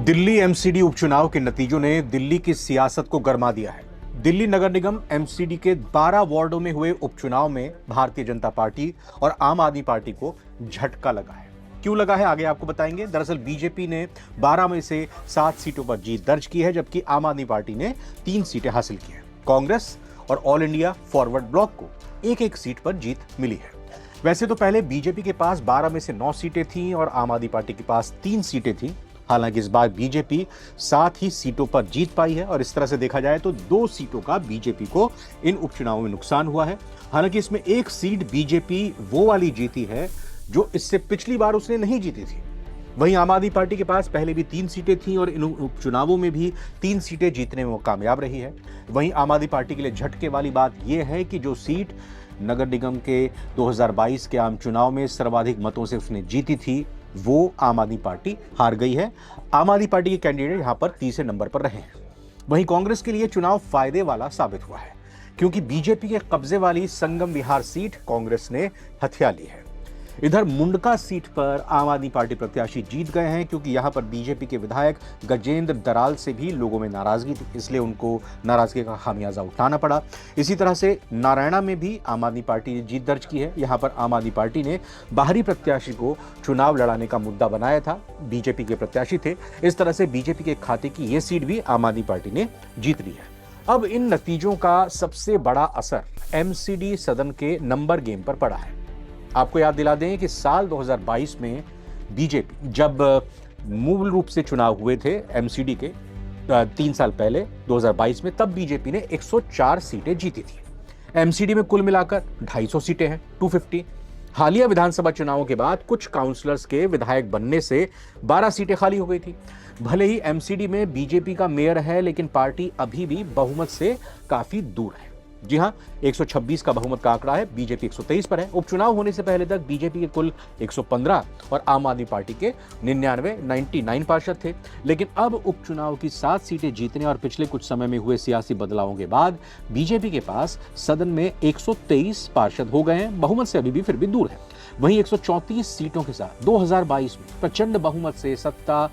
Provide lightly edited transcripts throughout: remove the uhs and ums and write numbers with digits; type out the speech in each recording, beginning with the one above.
Delhi MCD उपचुनाव के नतीजों ने दिल्ली की सियासत को गरमा दिया है। दिल्ली नगर निगम एमसीडी के 12 वार्डों में हुए उपचुनाव में भारतीय जनता पार्टी और आम आदमी पार्टी को झटका लगा है। क्यों लगा है आगे आपको बताएंगे। दरअसल बीजेपी ने 12 में से 7 सीटों पर जीत दर्ज की है, जबकि आम आदमी पार्टी ने 3 सीटें हासिल की हैं। कांग्रेस और ऑल इंडिया फॉरवर्ड ब्लॉक को एक एक सीट पर जीत मिली है। वैसे तो पहले बीजेपी के पास 12 में से 9 सीटें थीं और आम आदमी पार्टी के पास 3 सीटें थीं। हालांकि इस बार बीजेपी 7 ही सीटों पर जीत पाई है और इस तरह से देखा जाए तो 2 सीटों का बीजेपी को इन उपचुनावों में नुकसान हुआ है। हालांकि इसमें एक सीट बीजेपी वो वाली जीती है जो इससे पिछली बार उसने नहीं जीती थी। वहीं आम आदमी पार्टी के पास पहले भी 3 सीटें थीं और इन उपचुनावों में भी 3 सीटें जीतने में वो कामयाब रही है। वहीं आम आदमी पार्टी के लिए झटके वाली बात यह है कि जो सीट नगर निगम के 2022 के आम चुनाव में सर्वाधिक मतों से उसने जीती थी, वो आम आदमी पार्टी हार गई है। आम आदमी पार्टी के कैंडिडेट यहां पर तीसरे नंबर पर रहे हैं। वहीं कांग्रेस के लिए चुनाव फायदे वाला साबित हुआ है, क्योंकि बीजेपी के कब्जे वाली संगम विहार सीट कांग्रेस ने हथिया ली है। इधर मुंडका सीट पर आम आदमी पार्टी प्रत्याशी जीत गए हैं, क्योंकि यहां पर बीजेपी के विधायक गजेंद्र दराल से भी लोगों में नाराजगी थी, इसलिए उनको नाराजगी का खामियाजा उठाना पड़ा। इसी तरह से नारायणा में भी आम आदमी पार्टी ने जीत दर्ज की है। यहां पर आम आदमी पार्टी ने बाहरी प्रत्याशी को चुनाव लड़ाने का मुद्दा बनाया था, बीजेपी के प्रत्याशी थे। इस तरह से बीजेपी के खाते की यह सीट भी आम आदमी पार्टी ने जीत ली है। अब इन नतीजों का सबसे बड़ा असर एमसीडी सदन के नंबर गेम पर पड़ा है। आपको याद दिला दें कि साल 2022 में बीजेपी जब मूल रूप से चुनाव हुए थे एमसीडी के 3 साल पहले 2022 में, तब बीजेपी ने 104 सीटें जीती थी। एमसीडी में कुल मिलाकर 250 सीटें हैं, 250। हालिया विधानसभा चुनावों के बाद कुछ काउंसलर्स के विधायक बनने से 12 सीटें खाली हो गई थी। भले ही एमसीडी में बीजेपी का मेयर है, लेकिन पार्टी अभी भी बहुमत से काफी दूर है। जी हां, 126 का बहुमत का आंकड़ा है, बीजेपी 123 पर है। उपचुनाव होने से पहले तक बीजेपी के कुल 115 और आम आदमी पार्टी के 99 पार्षद थे। लेकिन अब उपचुनाव की 7 सीटें जीतने और पिछले कुछ समय में हुए सियासी बदलावों के बाद बीजेपी के पास सदन में 123 पार्षद हो गए हैं। बहुमत से अभी भी फिर भी दूर है। वहीं 134 सीटों के साथ 2022 में प्रचंड बहुमत से सत्ता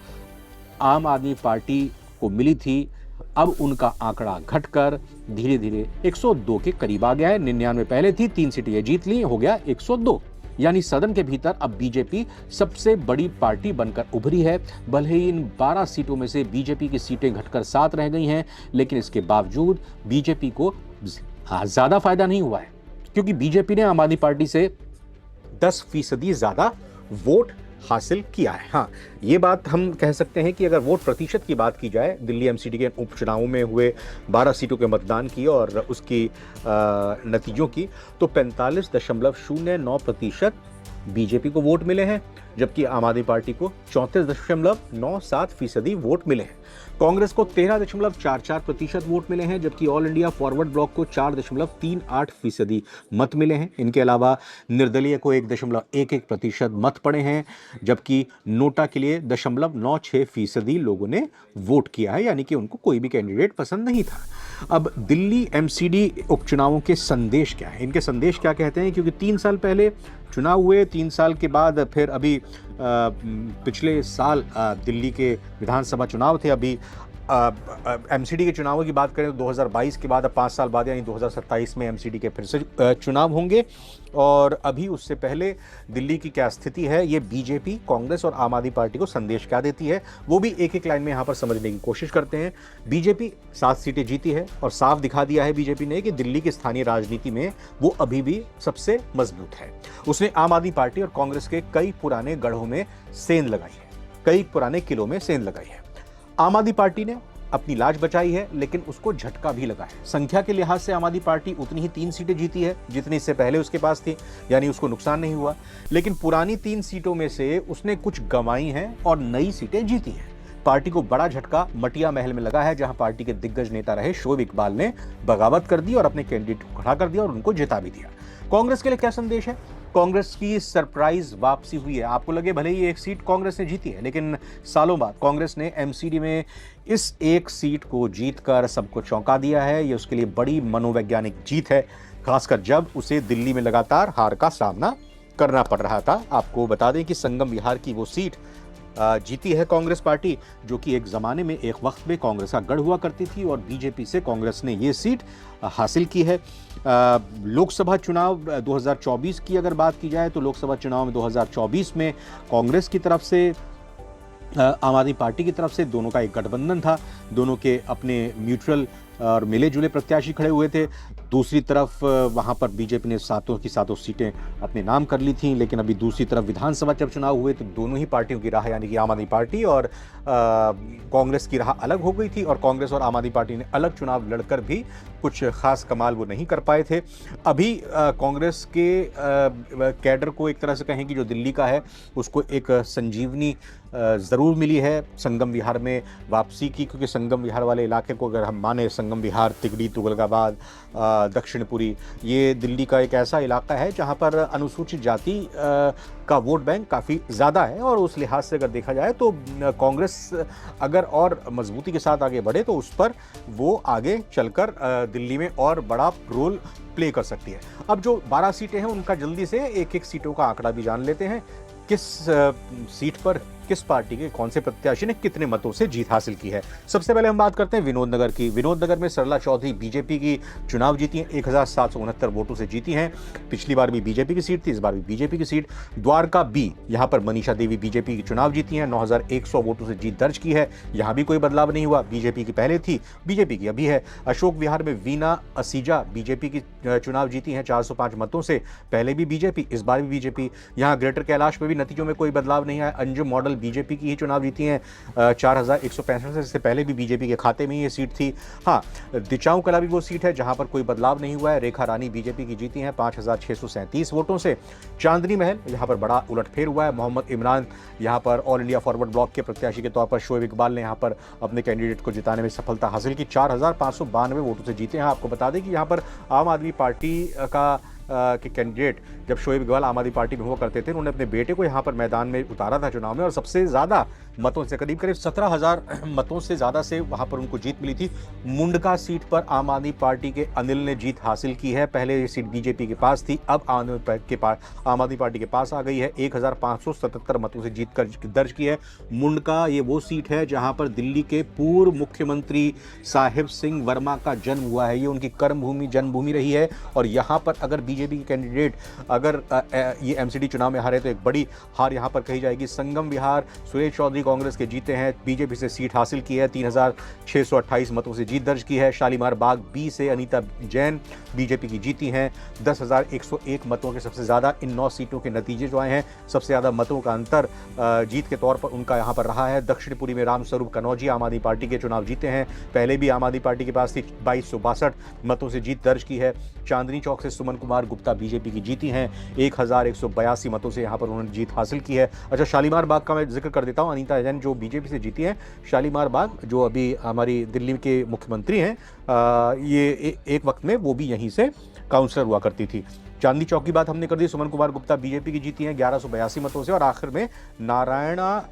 आम आदमी पार्टी को मिली थी। अब उनका आंकड़ा घटकर धीरे धीरे 102 के करीब आ गया है। 99 पहले थी, 3 सीटें ये जीत ली, हो गया 102। यानी सदन के भीतर अब बीजेपी सबसे बड़ी पार्टी बनकर उभरी है। भले ही इन 12 सीटों में से बीजेपी की सीटें घटकर 7 रह गई हैं, लेकिन इसके बावजूद बीजेपी को ज्यादा फायदा नहीं हुआ है, क्योंकि बीजेपी ने आम आदमी पार्टी से 10% ज्यादा वोट हासिल किया है। हाँ, ये बात हम कह सकते हैं कि अगर वोट प्रतिशत की बात की जाए दिल्ली एमसीडी के उपचुनावों में हुए 12 सीटों के मतदान की और उसकी नतीजों की, तो 45.09% बीजेपी को वोट मिले हैं, जबकि आम आदमी पार्टी को 34.97% वोट मिले हैं। कांग्रेस को 13.44% वोट मिले हैं, जबकि ऑल इंडिया फॉरवर्ड ब्लॉक को 4.38% मत मिले हैं। इनके अलावा निर्दलीय को 1.11% मत पड़े हैं, जबकि नोटा के लिए 0.96% लोगों ने वोट किया है, यानी कि उनको कोई भी कैंडिडेट पसंद नहीं था। अब दिल्ली एमसीडी उपचुनावों के संदेश क्या है, इनके संदेश क्या कहते हैं, क्योंकि 3 साल पहले चुनाव हुए, 3 साल के बाद फिर अभी पिछले साल दिल्ली के विधानसभा चुनाव थे। अभी एमसीडी के चुनावों की बात करें तो 2022 के बाद अब 5 साल बाद यानी 2027 में एमसीडी के फिर से चुनाव होंगे। और अभी उससे पहले दिल्ली की क्या स्थिति है, ये बीजेपी, कांग्रेस और आम आदमी पार्टी को संदेश क्या देती है, वो भी एक एक लाइन में यहाँ पर समझने की कोशिश करते हैं। बीजेपी 7 सीटें जीती है और साफ दिखा दिया है बीजेपी ने कि दिल्ली की स्थानीय राजनीति में वो अभी भी सबसे मजबूत है। उसने आम आदमी पार्टी और कांग्रेस के कई पुराने गढ़ों में सेंध लगाई है, कई पुराने किलों में सेंध लगाई है। आम आदमी पार्टी ने अपनी लाज बचाई है, लेकिन उसको झटका भी लगा है। संख्या के लिहाज से आम आदमी पार्टी उतनी ही 3 सीटें जीती है जितनी इससे पहले उसके पास थी, यानी उसको नुकसान नहीं हुआ। लेकिन पुरानी 3 सीटों में से उसने कुछ गंवाई हैं और नई सीटें जीती हैं। पार्टी को बड़ा झटका मटिया महल में लगा है, जहां पार्टी के दिग्गज नेता रहे शोएब इकबाल ने बगावत कर दी और अपने कैंडिडेट को खड़ा कर दिया और उनको जिता भी दिया। कांग्रेस के लिए क्या संदेश है, कांग्रेस की सरप्राइज वापसी हुई है। आपको लगे भले ही एक सीट कांग्रेस ने जीती है, लेकिन सालों बाद कांग्रेस ने एमसीडी में इस एक सीट को जीतकर सबको चौंका दिया है। ये उसके लिए बड़ी मनोवैज्ञानिक जीत है, खासकर जब उसे दिल्ली में लगातार हार का सामना करना पड़ रहा था। आपको बता दें कि संगम विहार की वो सीट जीती है कांग्रेस पार्टी, जो कि एक ज़माने में एक वक्त में कांग्रेस का गढ़ हुआ करती थी, और बीजेपी से कांग्रेस ने ये सीट हासिल की है। लोकसभा चुनाव 2024 की अगर बात की जाए तो लोकसभा चुनाव में 2024 में कांग्रेस की तरफ से आम आदमी पार्टी की तरफ से दोनों का एक गठबंधन था। दोनों के अपने म्यूचुअल और मिले जुले प्रत्याशी खड़े हुए थे। दूसरी तरफ वहाँ पर बीजेपी ने सातों की सातों सीटें अपने नाम कर ली थीं। लेकिन अभी दूसरी तरफ विधानसभा जब चुनाव हुए तो दोनों ही पार्टियों की राह, यानी कि आम आदमी पार्टी और कांग्रेस की राह अलग हो गई थी, और कांग्रेस और आम आदमी पार्टी ने अलग चुनाव लड़कर भी कुछ खास कमाल वो नहीं कर पाए थे। अभी कांग्रेस के कैडर को एक तरह से कहें कि जो दिल्ली का है उसको एक संजीवनी ज़रूर मिली है संगम विहार में वापसी की, क्योंकि संगम विहार वाले इलाके को अगर हम माने, संगम विहार, तिगड़ी, तुगलकाबाद, दक्षिणपुरी, ये दिल्ली का एक ऐसा इलाका है जहां पर अनुसूचित जाति का वोट बैंक काफ़ी ज़्यादा है। और उस लिहाज से अगर देखा जाए तो कांग्रेस अगर और मजबूती के साथ आगे बढ़े तो उस पर वो आगे चलकर दिल्ली में और बड़ा रोल प्ले कर सकती है। अब जो 12 सीटें हैं उनका जल्दी से एक एक सीटों का आंकड़ा भी जान लेते हैं। किस सीट पर किस पार्टी के कौन से प्रत्याशी ने कितने मतों से जीत हासिल की है। सबसे पहले हम बात करते हैं विनोदनगर की। विनोदनगर में सरला चौधरी बीजेपी की चुनाव जीती हैं, 1769 वोटों से जीती हैं। पिछली बार भी बीजेपी की सीट थी, इस बार भी बीजेपी की सीट। द्वारका बी, यहां पर मनीषा देवी बीजेपी की चुनाव जीती हैं, 9100 वोटों से जीत दर्ज की है। यहां भी कोई बदलाव नहीं हुआ, बीजेपी की पहले थी, बीजेपी की अभी है। अशोक विहार में वीना असीजा बीजेपी की चुनाव जीती हैं 405 मतों से, पहले भी बीजेपी, इस बार भी बीजेपी। यहां ग्रेटर कैलाश में भी नतीजों में कोई बदलाव नहीं आया। अंजुम मॉडल बीजेपी की ही चुनाव जीती हैं 4165 से, पहले भी बीजेपी के खाते में ये सीट थी। हाँ, दिचाऊ कला भी वो सीट है जहां पर कोई बदलाव नहीं हुआ है। रेखा रानी बीजेपी की जीती हैं 5637 वोटों से। चांदनी महल, यहां पर बड़ा उलटफेर हुआ है। मोहम्मद इमरान यहां पर ऑल इंडिया फॉरवर्ड ब्लॉक के प्रत्याशी के तौर पर शोएब इकबाल ने यहां पर अपने कैंडिडेट को जिताने में सफलता हासिल की, 4592 वोटों से जीते हैं। आपको बता दें कि यहां पर आम आदमी पार्टी के कैंडिडेट जब शोएब इकबाल आम आदमी पार्टी में हुआ करते थे, उन्होंने अपने बेटे को यहाँ पर मैदान में उतारा था चुनाव में, और सबसे ज़्यादा मतों से, करीब 17,000 मतों से ज़्यादा से वहाँ पर उनको जीत मिली थी। मुंडका सीट पर आम आदमी पार्टी के अनिल ने जीत हासिल की है। पहले ये सीट बीजेपी के पास थी, अब आम आदमी पार्टी के पास आ गई है। 1577 मतों से जीत कर दर्ज की है। मुंडका ये वो सीट है जहाँ पर दिल्ली के पूर्व मुख्यमंत्री साहिब सिंह वर्मा का जन्म हुआ है। ये उनकी कर्मभूमि, जन्मभूमि रही है। और यहाँ पर अगर बीजेपी के कैंडिडेट अगर ये एमसीडी चुनाव में हारे तो एक बड़ी हार यहाँ पर कही जाएगी। संगम विहार सुरेश चौधरी कांग्रेस के जीते हैं, बीजेपी से सीट हासिल की है, 3628 मतों से जीत दर्ज की है। शालीमार बाग बी से अनीता जैन बीजेपी की जीती हैं, 10,101 मतों के सबसे ज़्यादा। इन 9 सीटों के नतीजे जो आए हैं, सबसे ज़्यादा मतों का अंतर जीत के तौर पर उनका यहाँ पर रहा है। दक्षिणपुरी में रामस्वरूप कनौजी आम आदमी पार्टी के चुनाव जीते हैं, पहले भी आम आदमी पार्टी के पास थी, 2262 मतों से जीत दर्ज की है। चांदनी चौक से सुमन कुमार गुप्ता बीजेपी की जीती हैं, 1182 मतों से यहाँ पर उन्होंने जीत हासिल की है। अच्छा, शालीमार बाग का मैं जिक्र कर देता हूँ। अनीता जैन जो बीजेपी से जीती हैं, शालीमार बाग जो अभी हमारी दिल्ली के मुख्यमंत्री हैं, ये एक वक्त में वो भी यहीं से काउंसलर हुआ करती थी। चांदनी चौक की बात हमने कर दी, सुमन कुमार गुप्ता बीजेपी की जीती हैं 1182 मतों से। और आखिर में नारायणा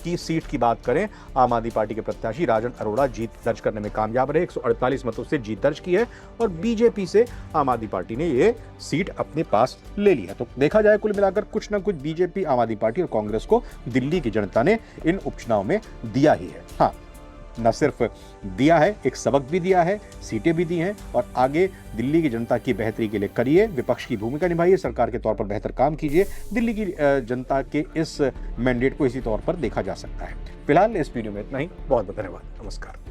की सीट की बात करें, आम आदमी पार्टी के प्रत्याशी राजन अरोड़ा जीत दर्ज करने में कामयाब रहे, 148 मतों से जीत दर्ज की है। और बीजेपी से आम आदमी पार्टी ने ये सीट अपने पास ले ली है। तो देखा जाए कुल मिलाकर कुछ ना कुछ बीजेपी, आम आदमी पार्टी और कांग्रेस को दिल्ली की जनता ने इन उपचुनाव में दिया ही है। हाँ, न सिर्फ दिया है, एक सबक भी दिया है, सीटें भी दी हैं। और आगे दिल्ली की जनता की बेहतरी के लिए करिए, विपक्ष की भूमिका निभाइए, सरकार के तौर पर बेहतर काम कीजिए। दिल्ली की जनता के इस मैंडेट को इसी तौर पर देखा जा सकता है। फिलहाल इस वीडियो में इतना ही। बहुत बहुत धन्यवाद। नमस्कार।